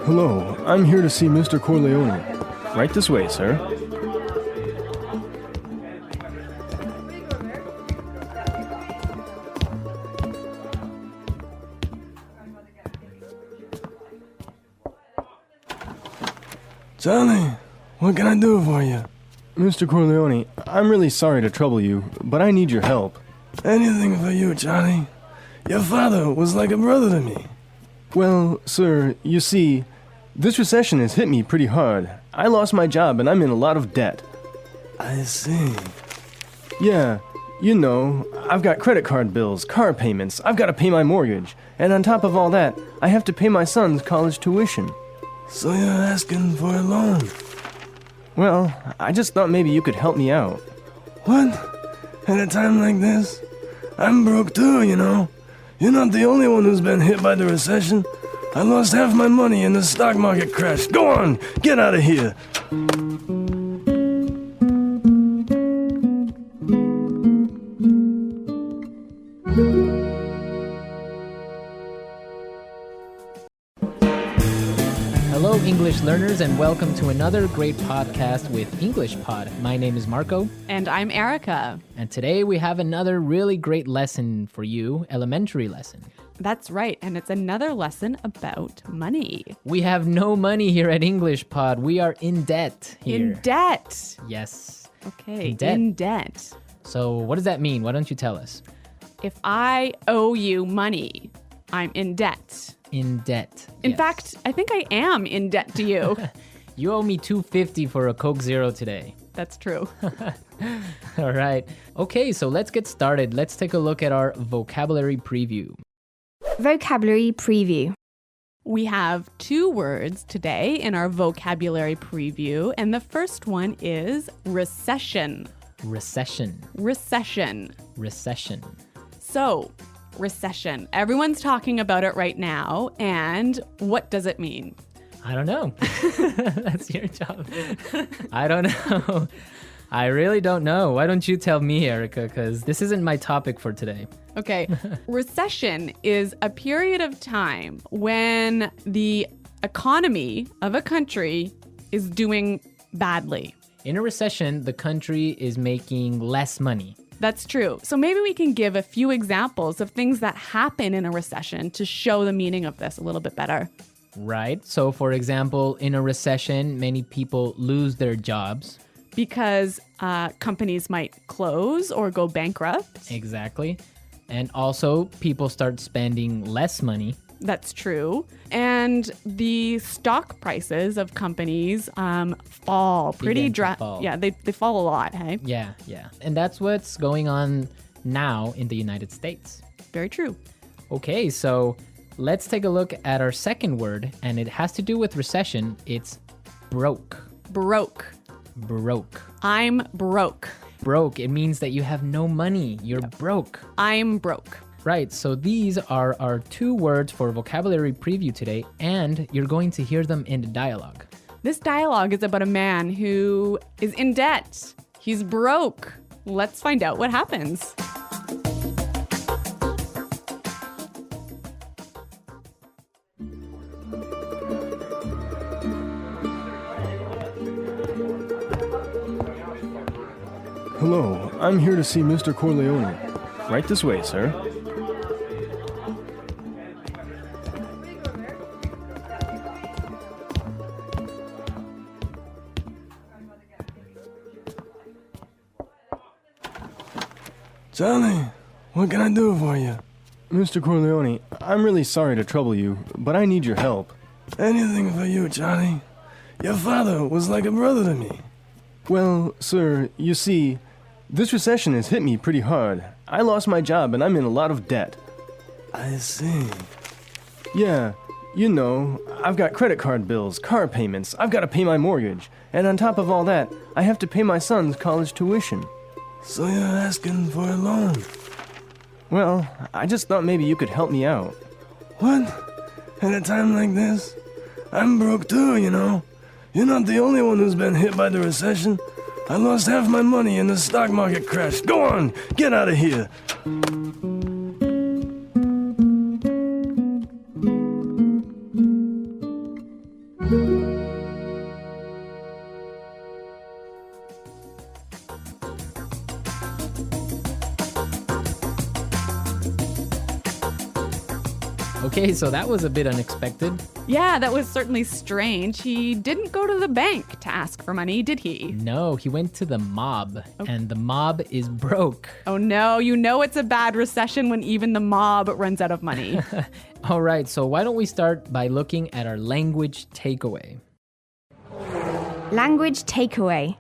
Hello, I'm here to see Mr. Corleone. Right this way, sir. Johnny, what can I do for you? Mr. Corleone, I'm really sorry to trouble you, but I need your help. Anything for you, Johnny. Your father was like a brother to me. Well, sir, you see, this recession has hit me pretty hard. I lost my job and I'm in a lot of debt. I see. Yeah, you know, I've got credit card bills, car payments, I've got to pay my mortgage, and on top of all that, I have to pay my son's college tuition. So you're asking for a loan? Well, I just thought maybe you could help me out. What? At a time like this? I'm broke too, you know. You're not the only one who's been hit by the recession. I lost half my money and the stock market crashed. Go on, get out of here. Hello, English learners, and welcome to another great podcast with English Pod. My name is Marco. And I'm Erica. And today we have another really great lesson for you, elementary lesson. That's right, and it's another lesson about money. We have no money here at English Pod. We are in debt here. In debt. Yes. Okay, In debt. So what does that mean? Why don't you tell us? If I owe you money, I'm in debt. In debt. In Yes. fact, I think I am in debt to you. You owe me $2.50 for a Coke Zero today. That's true. All right. Okay, so let's get started. Let's take a look at our vocabulary preview. Vocabulary preview. We have 2 words today in our vocabulary preview, and the first one is recession. Recession. Recession. Recession. So, recession. Everyone's talking about it right now, and what does it mean? I don't know. That's your job. I don't know. I really don't know. Why don't you tell me, Erica? Because this isn't my topic for today. Okay. Recession is a period of time when the economy of a country is doing badly. In a recession, the country is making less money. That's true. So maybe we can give a few examples of things that happen in a recession to show the meaning of this a little bit better. Right. So, for example, in a recession, many people lose their jobs. Because companies might close or go bankrupt. Exactly. And also, people start spending less money. That's true. And the stock prices of companies fall pretty Begin to fall. Yeah, they fall a lot, hey? Yeah. And that's what's going on now in the United States. Very true. Okay, so let's take a look at our second word, and it has to do with recession. It's broke. Broke. Broke. I'm broke. Broke, it means that you have no money. You're broke. I'm broke. Right, so these are our 2 words for vocabulary preview today, and you're going to hear them in the dialogue. This dialogue is about a man who is in debt. He's broke. Let's find out what happens. Hello, I'm here to see Mr. Corleone. Right this way, sir. Johnny, what can I do for you? Mr. Corleone, I'm really sorry to trouble you, but I need your help. Anything for you, Johnny. Your father was like a brother to me. Well, sir, you see, this recession has hit me pretty hard. I lost my job and I'm in a lot of debt. I see. Yeah, you know, I've got credit card bills, car payments, I've got to pay my mortgage, and on top of all that, I have to pay my son's college tuition. So you're asking for a loan? Well, I just thought maybe you could help me out. What? At a time like this? I'm broke too, you know. You're not the only one who's been hit by the recession. I lost half my money in the stock market crash. Go on, get out of here. Okay, so that was a bit unexpected. Yeah, that was certainly strange. He didn't go to the bank to ask for money, did he? No, he went to the mob, and the mob is broke. Oh no, you know it's a bad recession when even the mob runs out of money. All right, so why don't we start by looking at our language takeaway? Language takeaway.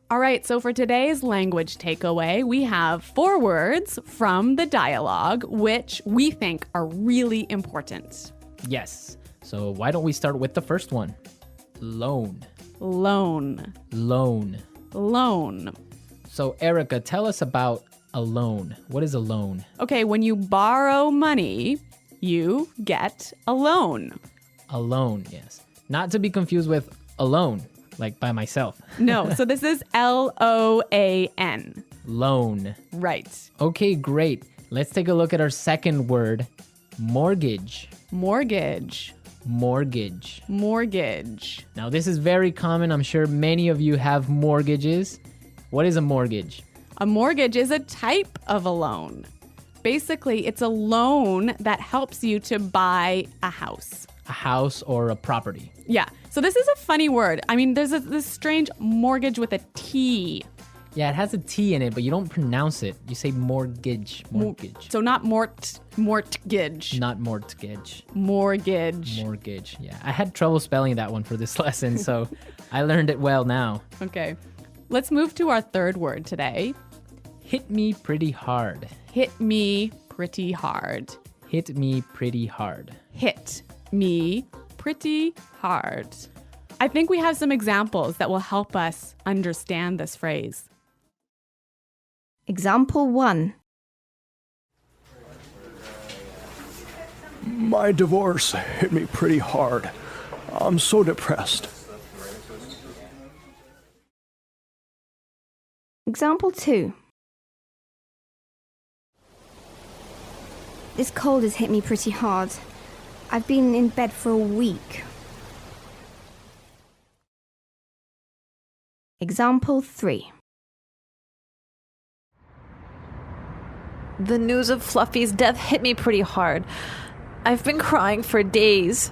All right, so for today's language takeaway, we have 4 words from the dialogue which we think are really important. Yes, so why don't we start with the first one? Loan. Loan. Loan. Loan. So Erica, tell us about a loan. What is a loan? Okay, when you borrow money, you get a loan. A loan, yes. Not to be confused with alone, like by myself. No, so this is L-O-A-N. Loan. Right. Okay, great. Let's take a look at our second word, mortgage. Mortgage. Mortgage. Mortgage. Now, this is very common. I'm sure many of you have mortgages. What is a mortgage? A mortgage is a type of a loan. Basically, it's a loan that helps you to buy a house. A house or a property. Yeah. So this is a funny word. I mean, there's this strange mortgage with a T. Yeah, it has a T in it, but you don't pronounce it. You say mortgage. Mortgage. So not mortgage. Not mortgage. Mortgage. Mortgage. Yeah. I had trouble spelling that one for this lesson, so I learned it well now. Okay. Let's move to our third word today. Hit me pretty hard. Hit me pretty hard. Hit me pretty hard. Hit me pretty hard. I think we have some examples that will help us understand this phrase. Example 1. My divorce hit me pretty hard. I'm so depressed. Example 2. This cold has hit me pretty hard. I've been in bed for a week. Example 3. The news of Fluffy's death hit me pretty hard. I've been crying for days.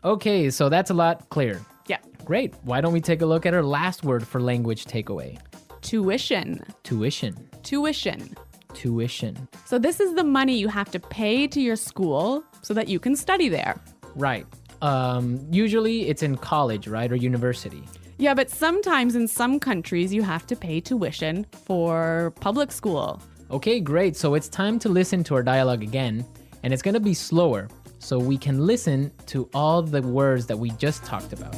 Okay, so that's a lot clearer. Yeah. Great. Why don't we take a look at our last word for language takeaway? Tuition. Tuition. Tuition. Tuition. So this is the money you have to pay to your school so that you can study there. Right. Usually it's in college, right, or university. Yeah, but sometimes in some countries you have to pay tuition for public school. Okay, great. So it's time to listen to our dialogue again, and it's going to be slower so we can listen to all the words that we just talked about.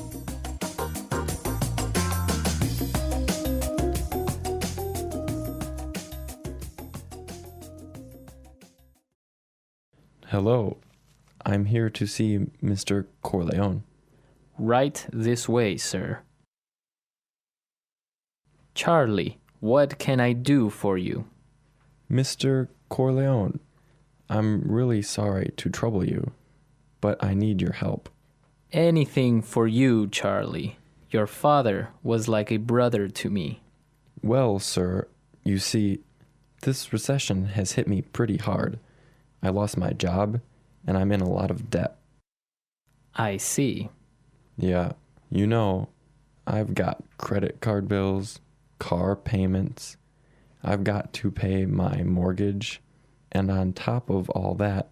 Hello, I'm here to see Mr. Corleone. Right this way, sir. Charlie, what can I do for you? Mr. Corleone, I'm really sorry to trouble you, but I need your help. Anything for you, Charlie. Your father was like a brother to me. Well, sir, you see, this recession has hit me pretty hard. I lost my job, and I'm in a lot of debt. I see. Yeah, you know, I've got credit card bills, car payments. I've got to pay my mortgage, and on top of all that,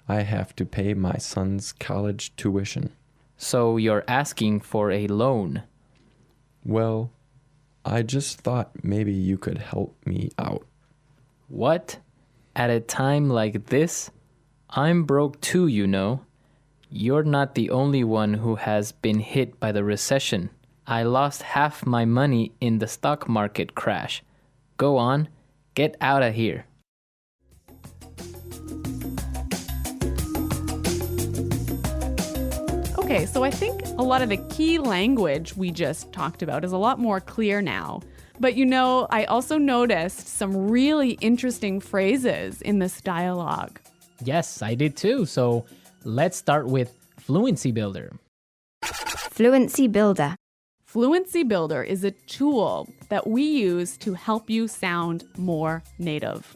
I have to pay my son's college tuition. So you're asking for a loan? Well, I just thought maybe you could help me out. What? At a time like this? I'm broke too, you know. You're not the only one who has been hit by the recession. I lost half my money in the stock market crash. Go on, get out of here. Okay, so I think a lot of the key language we just talked about is a lot more clear now. But I also noticed some really interesting phrases in this dialogue. Yes, I did too. So let's start with Fluency Builder. Fluency Builder. Fluency Builder is a tool that we use to help you sound more native.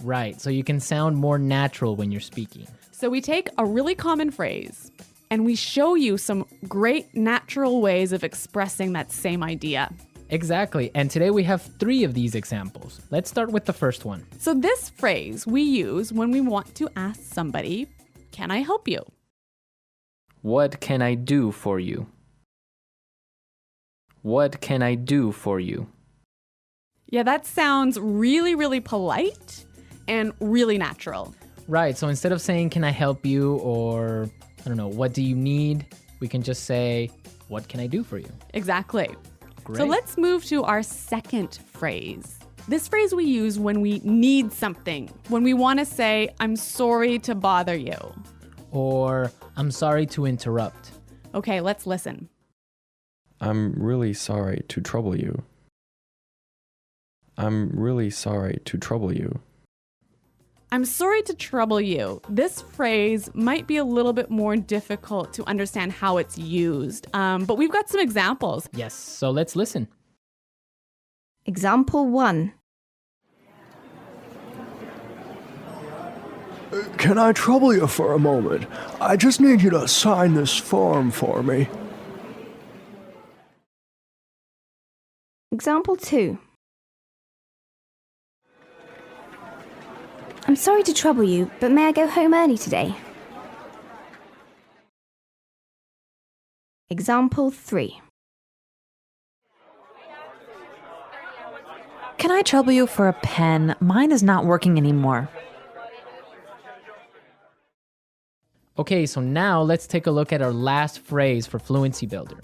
Right, so you can sound more natural when you're speaking. So we take a really common phrase and we show you some great natural ways of expressing that same idea. Exactly, and today we have 3 of these examples. Let's start with the first one. So this phrase we use when we want to ask somebody, "Can I help you?" What can I do for you? What can I do for you? Yeah, that sounds really, really polite and really natural. Right, so instead of saying, can I help you, or, I don't know, what do you need? We can just say, what can I do for you? Exactly. Great. So let's move to our second phrase. This phrase we use when we need something, when we want to say, "I'm sorry to bother you." Or, I'm sorry to interrupt. Okay, let's listen. I'm really sorry to trouble you. I'm really sorry to trouble you. I'm sorry to trouble you. This phrase might be a little bit more difficult to understand how it's used, but we've got some examples. Yes, so let's listen. Example 1. Can I trouble you for a moment? I just need you to sign this form for me. Example 2. I'm sorry to trouble you, but may I go home early today? Example 3. Can I trouble you for a pen? Mine is not working anymore. Okay, so now let's take a look at our last phrase for Fluency Builder.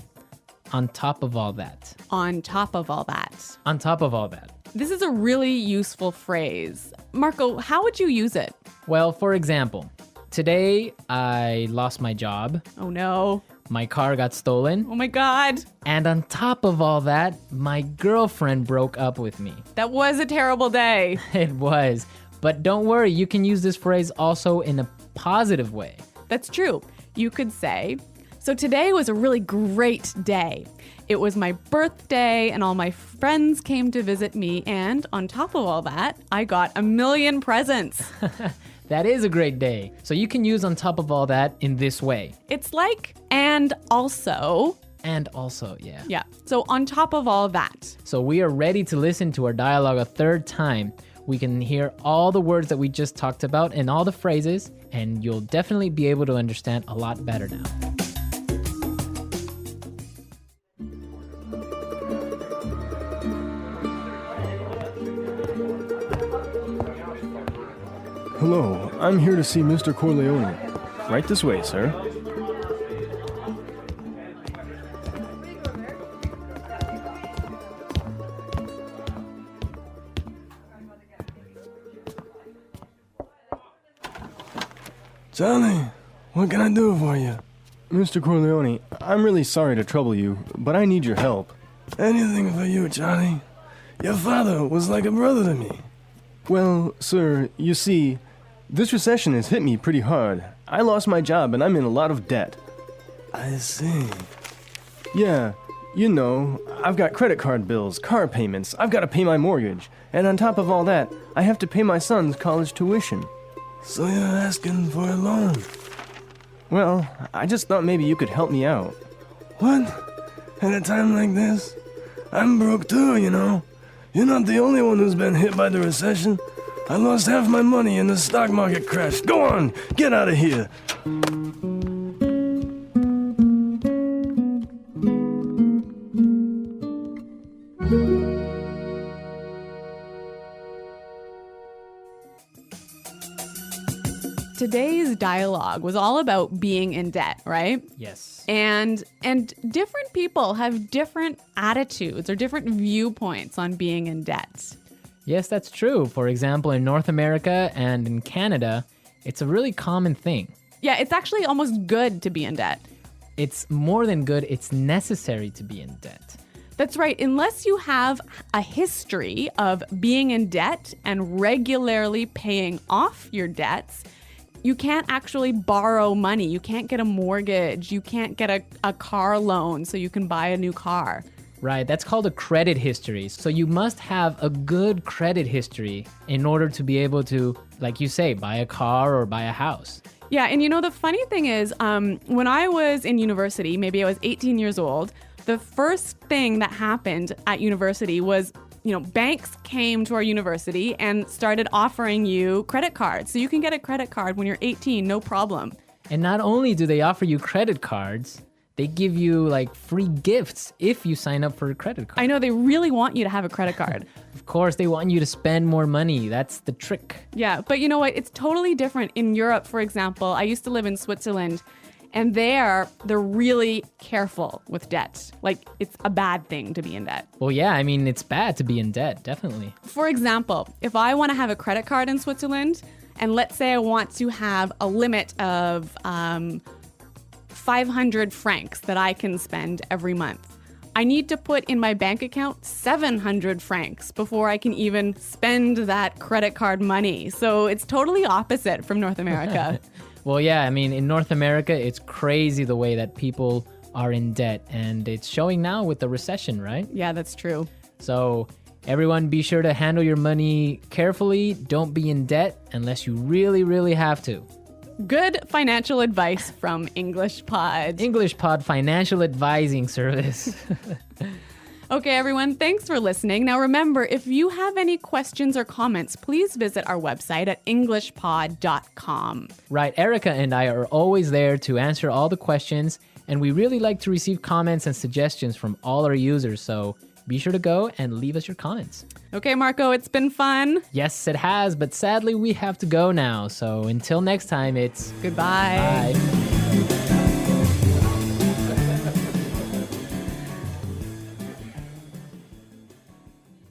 On top of all that. On top of all that. On top of all that. This is a really useful phrase. Marco, how would you use it? Well, for example, today I lost my job, Oh no. my car got stolen, Oh my God. and on top of all that, my girlfriend broke up with me. That was a terrible day. It was. But don't worry, you can use this phrase also in a positive way. That's true. You could say, "So today was a really great day. It was my birthday and all my friends came to visit me, and on top of all that, I got 1,000,000 presents." That is a great day. So you can use on top of all that in this way. It's like, and also. And also, yeah. Yeah. So on top of all that. So we are ready to listen to our dialogue a third time. We can hear all the words that we just talked about and all the phrases, and you'll definitely be able to understand a lot better now. Hello, I'm here to see Mr. Corleone. Right this way, sir. Johnny, what can I do for you? Mr. Corleone, I'm really sorry to trouble you, but I need your help. Anything for you, Johnny. Your father was like a brother to me. Well, sir, you see, this recession has hit me pretty hard. I lost my job and I'm in a lot of debt. I see. Yeah, I've got credit card bills, car payments, I've got to pay my mortgage, and on top of all that, I have to pay my son's college tuition. So you're asking for a loan? Well, I just thought maybe you could help me out. What? At a time like this? I'm broke too, You're not the only one who's been hit by the recession. I lost half my money and the stock market crashed. Go on, get out of here. Today's dialogue was all about being in debt, right? Yes. And different people have different attitudes or different viewpoints on being in debt. Yes, that's true. For example, in North America and in Canada, it's a really common thing. Yeah, it's actually almost good to be in debt. it's more than good, it's necessary to be in debt. That's right. Unless you have a history of being in debt and regularly paying off your debts, you can't actually borrow money. You can't get a mortgage. You can't get a car loan so you can buy a new car. Right, that's called a credit history. So you must have a good credit history in order to be able to, like you say, buy a car or buy a house. Yeah, and the funny thing is, when I was in university, maybe I was 18 years old, the first thing that happened at university was, banks came to our university and started offering you credit cards. So you can get a credit card when you're 18, no problem. And not only do they offer you credit cards, they give you like free gifts if you sign up for a credit card. I know they really want you to have a credit card. Of course, they want you to spend more money. That's the trick. Yeah, but you know what? It's totally different. In Europe, for example, I used to live in Switzerland, and they're really careful with debt. Like, it's a bad thing to be in debt. Well, yeah, I mean, it's bad to be in debt, definitely. For example, if I want to have a credit card in Switzerland, and let's say I want to have a limit of 500 francs that I can spend every month, I need to put in my bank account 700 francs before I can even spend that credit card money. So it's totally opposite from North America. Well, yeah, I mean, in North America, it's crazy the way that people are in debt, and it's showing now with the recession, right? Yeah, that's true. So everyone, be sure to handle your money carefully. Don't be in debt unless you really, really have to. Good financial advice from English Pod. English Pod Financial Advising Service. Okay, everyone, thanks for listening. Now remember, if you have any questions or comments, please visit our website at englishpod.com. Right, Erica and I are always there to answer all the questions, and we really like to receive comments and suggestions from all our users, so be sure to go and leave us your comments. Okay, Marco, it's been fun. Yes, it has, but sadly we have to go now, so until next time, it's Goodbye. bye.